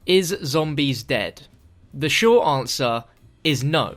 Is zombies dead? The short answer is no.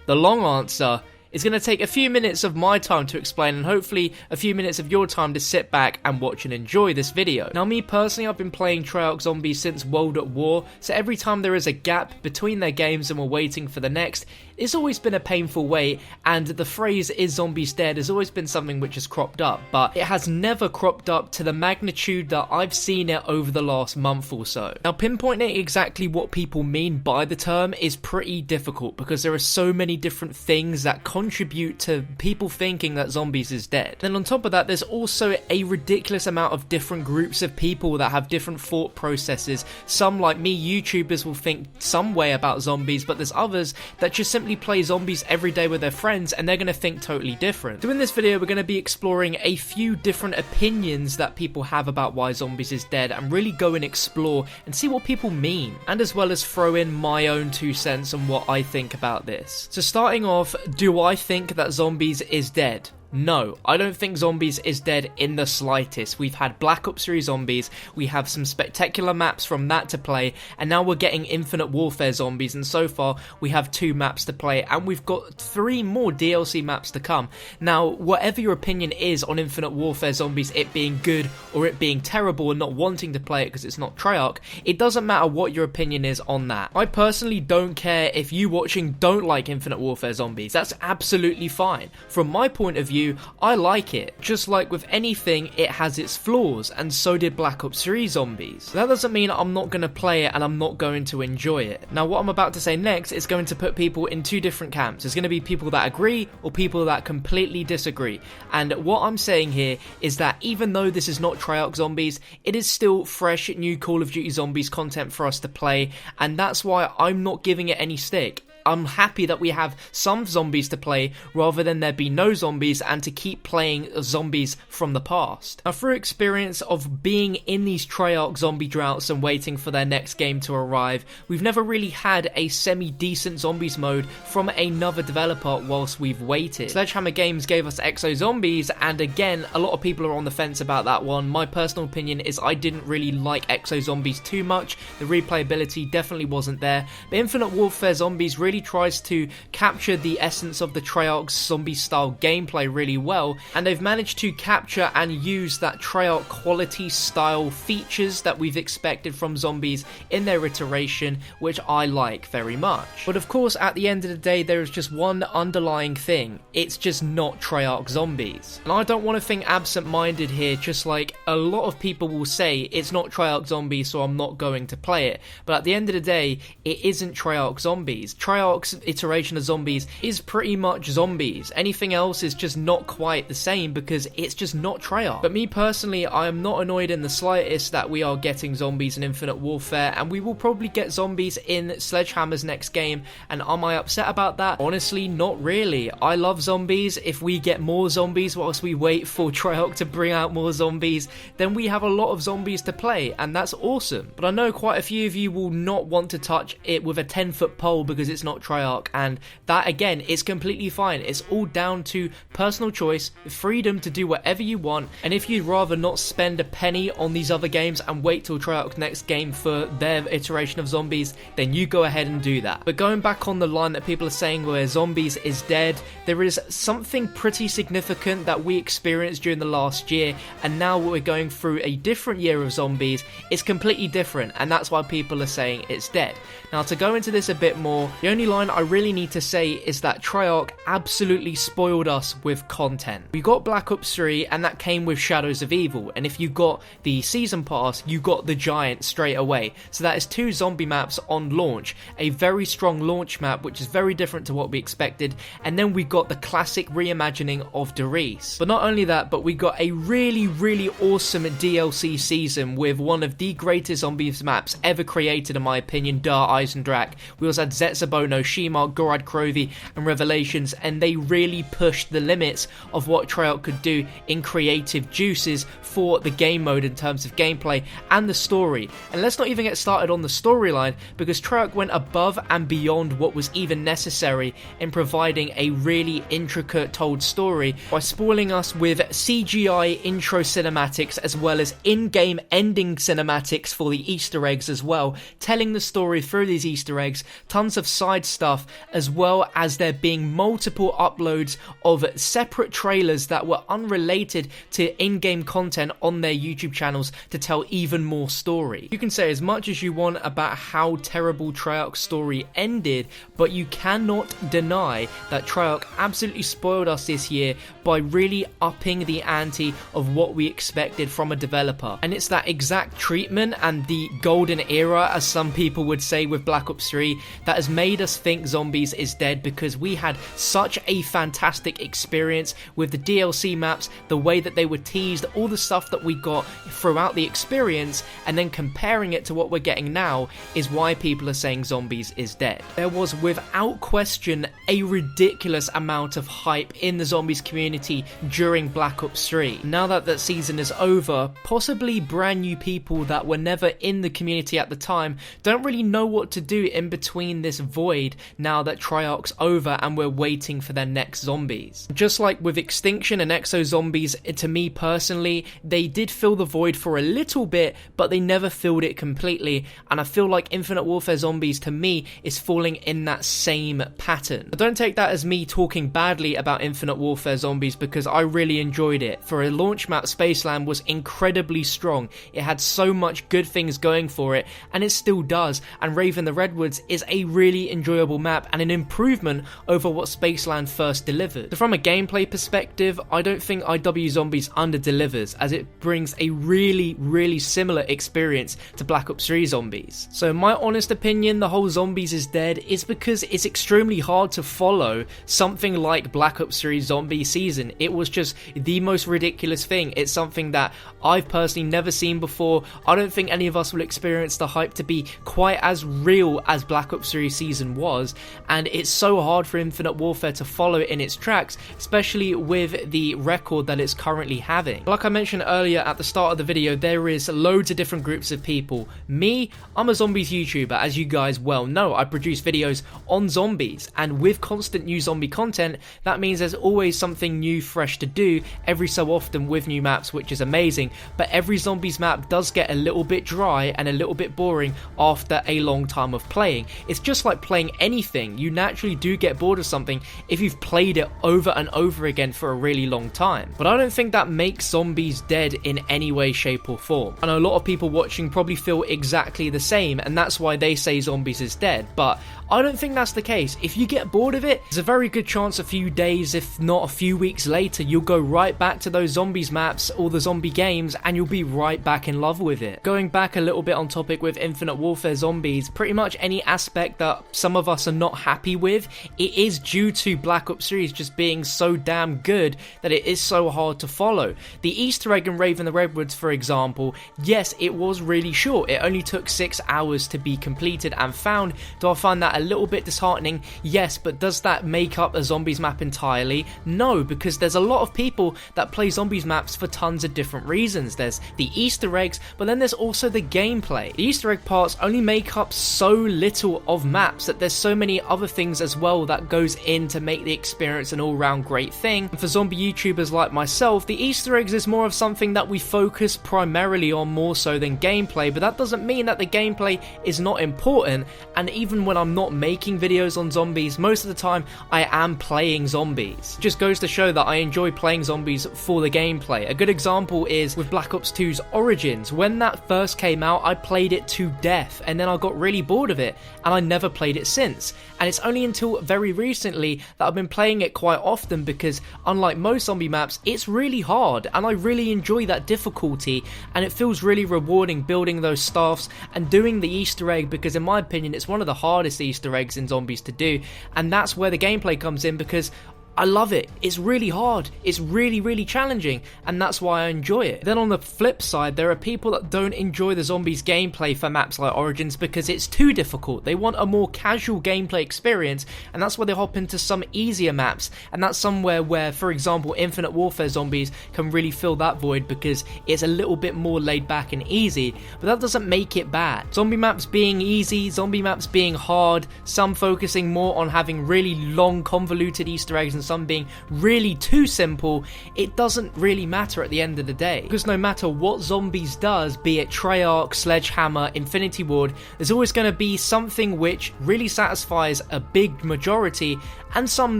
The long answer is going to take a few minutes of my time to explain, and hopefully a few minutes of your time to sit back and watch and enjoy this video. Now, me personally, I've been playing Treyarch Zombies since World at War, so every time there is a gap between their games and we're waiting for the next, it's always been a painful wait, and the phrase "is zombies dead" has always been something which has cropped up, but it has never cropped up to the magnitude that I've seen it over the last month or so. Now, pinpointing exactly what people mean by the term is pretty difficult because there are so many different things that contribute to people thinking that zombies is dead. Then on top of that, there's also a ridiculous amount of different groups of people that have different thought processes. Some, like me, YouTubers, will think some way about zombies, but there's others that just simply play zombies every day with their friends and they're going to think totally different. So in this video, we're going to be exploring a few different opinions that people have about why zombies is dead and really go and explore and see what people mean, and as well as throw in my own 2 cents on what I think about this. So starting off, do I think that zombies is dead? No, I don't think zombies is dead in the slightest. We've had Black Ops 3 zombies, we have some spectacular maps from that to play, and now we're getting Infinite Warfare zombies, and so far we have 2 maps to play, and we've got 3 more DLC maps to come. Now, whatever your opinion is on Infinite Warfare zombies, it being good or it being terrible and not wanting to play it because it's not Treyarch, it doesn't matter what your opinion is on that. I personally don't care if you watching don't like Infinite Warfare zombies. That's absolutely fine. From my point of view, I like it. Just like with anything, it has its flaws, and so did Black Ops 3 zombies. That doesn't mean I'm not going to play it and I'm not going to enjoy it. Now, what I'm about to say next is going to put people in 2 different camps. There's going to be people that agree or people that completely disagree. And what I'm saying here is that even though this is not Treyarch zombies, it is still fresh new Call of Duty zombies content for us to play, and that's why I'm not giving it any stick. I'm happy that we have some zombies to play rather than there be no zombies, and to keep playing zombies from the past. Now, through experience of being in these Treyarch zombie droughts and waiting for their next game to arrive, we've never really had a semi-decent zombies mode from another developer whilst we've waited. Sledgehammer Games gave us Exo Zombies, and again, a lot of people are on the fence about that one. My personal opinion is I didn't really like Exo Zombies too much. The replayability definitely wasn't there, but Infinite Warfare Zombies really tries to capture the essence of the Treyarch zombie style gameplay really well, and they've managed to capture and use that Treyarch quality style features that we've expected from zombies in their iteration, which I like very much. But of course, at the end of the day, there is just one underlying thing: it's just not Treyarch zombies. And I don't want to think absent-minded here, just like a lot of people will say it's not Treyarch zombies, so I'm not going to play it. But at the end of the day, it isn't Treyarch zombies. Treyarch's iteration of zombies is pretty much zombies. Anything else is just not quite the same because it's just not Treyarch. But me personally, I am not annoyed in the slightest that we are getting zombies in Infinite Warfare, and we will probably get zombies in Sledgehammer's next game. And am I upset about that? Honestly, not really. I love zombies. If we get more zombies whilst we wait for Treyarch to bring out more zombies, then we have a lot of zombies to play, and that's awesome. But I know quite a few of you will not want to touch it with a 10-foot pole because it's not Treyarch, and that again is completely fine. It's all down to personal choice, freedom to do whatever you want, and if you'd rather not spend a penny on these other games and wait till Treyarch's next game for their iteration of zombies, then you go ahead and do that. But going back on the line that people are saying where zombies is dead, there is something pretty significant that we experienced during the last year, and now we're going through a different year of zombies. It's completely different, and that's why people are saying it's dead. Now, to go into this a bit more, the only line I really need to say is that Treyarch absolutely spoiled us with content. We got Black Ops 3, and that came with Shadows of Evil, and if you got the season pass, you got the Giant straight away. So that is 2 zombie maps on launch, a very strong launch map which is very different to what we expected, and then we got the classic reimagining of Doris. But not only that, but we got a really awesome DLC season with one of the greatest zombies maps ever created in my opinion, Dar Eisendrak. We also had Zetzebone Shima, Gorad Krovi, and Revelations, and they really pushed the limits of what Treyarch could do in creative juices for the game mode in terms of gameplay and the story. And let's not even get started on the storyline, because Treyarch went above and beyond what was even necessary in providing a really intricate told story by spoiling us with CGI intro cinematics as well as in-game ending cinematics for the Easter eggs as well, telling the story through these Easter eggs, tons of side stuff, as well as there being multiple uploads of separate trailers that were unrelated to in-game content on their YouTube channels to tell even more story. You can say as much as you want about how terrible Treyarch's story ended, but you cannot deny that Treyarch absolutely spoiled us this year by really upping the ante of what we expected from a developer. And it's that exact treatment and the golden era, as some people would say, with Black Ops 3 that has made us think Zombies is dead, because we had such a fantastic experience with the DLC maps, the way that they were teased, all the stuff that we got throughout the experience, and then comparing it to what we're getting now is why people are saying Zombies is dead. There was without question a ridiculous amount of hype in the Zombies community during Black Ops 3. Now that that season is over, possibly brand new people that were never in the community at the time don't really know what to do in between this void now that Treyarch's over and we're waiting for their next Zombies. Just like with Extinction and Exo Zombies, to me personally, they did fill the void for a little bit, but they never filled it completely, and I feel like Infinite Warfare Zombies to me is falling in that same pattern. But don't take that as me talking badly about Infinite Warfare Zombies, because I really enjoyed it. For a launch map, Spaceland was incredibly strong. It had so much good things going for it, and it still does, and Raven the Redwoods is a really enjoyable map and an improvement over what Spaceland first delivered. So from a gameplay perspective, I don't think IW Zombies under-delivers, as it brings a really similar experience to Black Ops 3 Zombies. So in my honest opinion, the whole Zombies is dead is because it's extremely hard to follow something like Black Ops 3 Zombie Season. It was just the most ridiculous thing. It's something that I've personally never seen before. I don't think any of us will experience the hype to be quite as real as Black Ops 3 Season was, and it's so hard for Infinite Warfare to follow it in its tracks, especially with the record that it's currently having. Like I mentioned earlier at the start of the video, there is loads of different groups of people. Me, I'm a Zombies YouTuber, as you guys well know. I produce videos on zombies, and with constant new zombie content, that means there's always something new, fresh to do every so often with new maps, which is amazing. But every Zombies map does get a little bit dry and a little bit boring after a long time of playing. It's just like playing anything. You naturally do get bored of something if you've played it over and over again for a really long time. But I don't think that makes Zombies dead in any way, shape or form. I know a lot of people watching probably feel exactly the same, and that's why they say Zombies is dead, but I don't think that's the case. If you get bored of it, there's a very good chance a few days, if not a few weeks later, you'll go right back to those Zombies maps or the zombie games, and you'll be right back in love with it. Going back a little bit on topic with Infinite Warfare Zombies, pretty much any aspect that some of us are not happy with, it is due to Black Ops 3 just being so damn good that it is so hard to follow. The Easter egg in Raven the Redwoods, for example, yes, it was really short. It only took 6 hours to be completed and found. Do I find that a little bit disheartening? Yes, but does that make up a Zombies map entirely? No, because there's a lot of people that play Zombies maps for tons of different reasons. There's the Easter eggs, but then there's also the gameplay. The Easter egg parts only make up so little of maps that there's so many other things as well that goes in to make the experience an all-round great thing. And for zombie YouTubers like myself, the Easter eggs is more of something that we focus primarily on more so than gameplay, but that doesn't mean that the gameplay is not important. And even when I'm not making videos on zombies, most of the time I am playing zombies. It just goes to show that I enjoy playing zombies for the gameplay. A good example is with Black Ops 2's Origins. When that first came out, I played it to death, and then I got really bored of it, and I never played it since. And it's only until very recently that I've been playing it quite often, because unlike most zombie maps, it's really hard, and I really enjoy that difficulty, and it feels really rewarding building those staffs and doing the Easter egg, because in my opinion it's one of the hardest Easter eggs in zombies to do. And that's where the gameplay comes in, because I love it. It's really hard. It's really challenging, and that's why I enjoy it. Then on the flip side, there are people that don't enjoy the zombies gameplay for maps like Origins because it's too difficult. They want a more casual gameplay experience, and that's why they hop into some easier maps, and that's somewhere where, for example, Infinite Warfare Zombies can really fill that void because it's a little bit more laid back and easy, but that doesn't make it bad. Zombie maps being easy, zombie maps being hard, some focusing more on having really long convoluted Easter eggs and some being really too simple, it doesn't really matter at the end of the day. Because no matter what Zombies does, be it Treyarch, Sledgehammer, Infinity Ward, there's always going to be something which really satisfies a big majority and some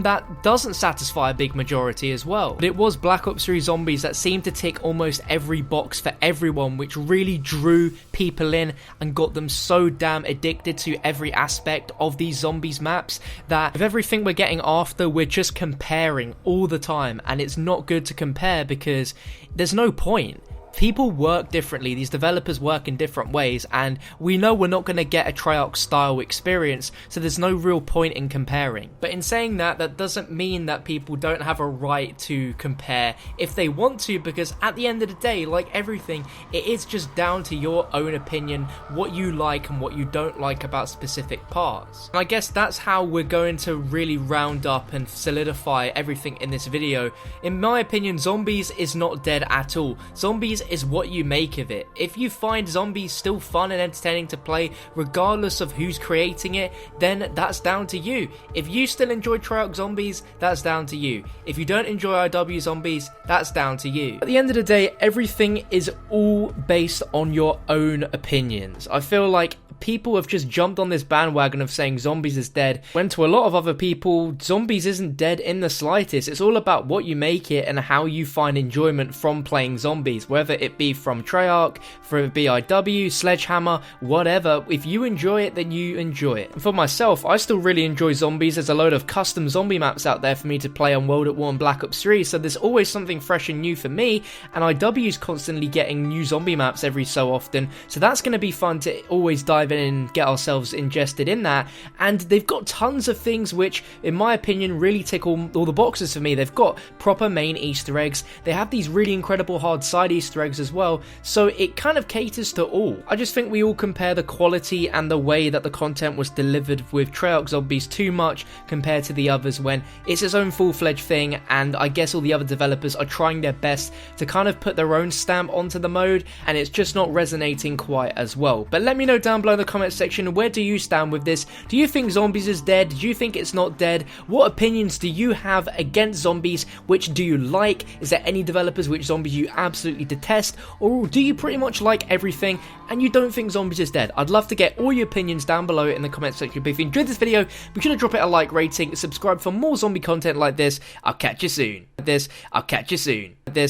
that doesn't satisfy a big majority as well. But it was Black Ops 3 Zombies that seemed to tick almost every box for everyone, which really drew people in and got them so damn addicted to every aspect of these Zombies maps that with everything we're getting after, we're just comparing all the time, and it's not good to compare because there's no point. People work differently, these developers work in different ways, and we know we're not going to get a Treyarch style experience, so there's no real point in comparing. But in saying that, that doesn't mean that people don't have a right to compare if they want to, because at the end of the day, like everything, it is just down to your own opinion, what you like and what you don't like about specific parts. And I guess that's how we're going to really round up and solidify everything in this video. In my opinion, Zombies is not dead at all. Zombies is what you make of it. If you find Zombies still fun and entertaining to play, regardless of who's creating it, then that's down to you. If you still enjoy Treyarch Zombies, that's down to you. If you don't enjoy IW Zombies, that's down to you. At the end of the day, everything is all based on your own opinions. I feel like people have just jumped on this bandwagon of saying Zombies is dead, when to a lot of other people, Zombies isn't dead in the slightest. It's all about what you make it and how you find enjoyment from playing Zombies, whether it be from Treyarch, for it be IW, Sledgehammer, whatever. If you enjoy it, then you enjoy it. And for myself, I still really enjoy Zombies. There's a load of custom zombie maps out there for me to play on World at War and Black Ops 3, so there's always something fresh and new for me, and IW's constantly getting new zombie maps every so often, so that's going to be fun to always dive in and get ourselves ingested in that. And they've got tons of things which, in my opinion, really tick all the boxes for me. They've got proper main Easter eggs, they have these really incredible hard side Easter eggs as well, so it kind of caters to all. I just think we all compare the quality and the way that the content was delivered with Treyarch Zombies too much compared to the others, when it's its own full-fledged thing, and I guess all the other developers are trying their best to kind of put their own stamp onto the mode, and it's just not resonating quite as well. But let me know down below in the comment section, where do you stand with this? Do you think Zombies is dead? Do you think it's not dead? What opinions do you have against Zombies? Which do you like? Is there any developers which Zombies you absolutely detest? Or do you pretty much like everything and you don't think Zombies is dead? I'd love to get all your opinions down below in the comment section. But if you enjoyed this video, be sure to drop it a like rating, subscribe for more zombie content like this. I'll catch you soon.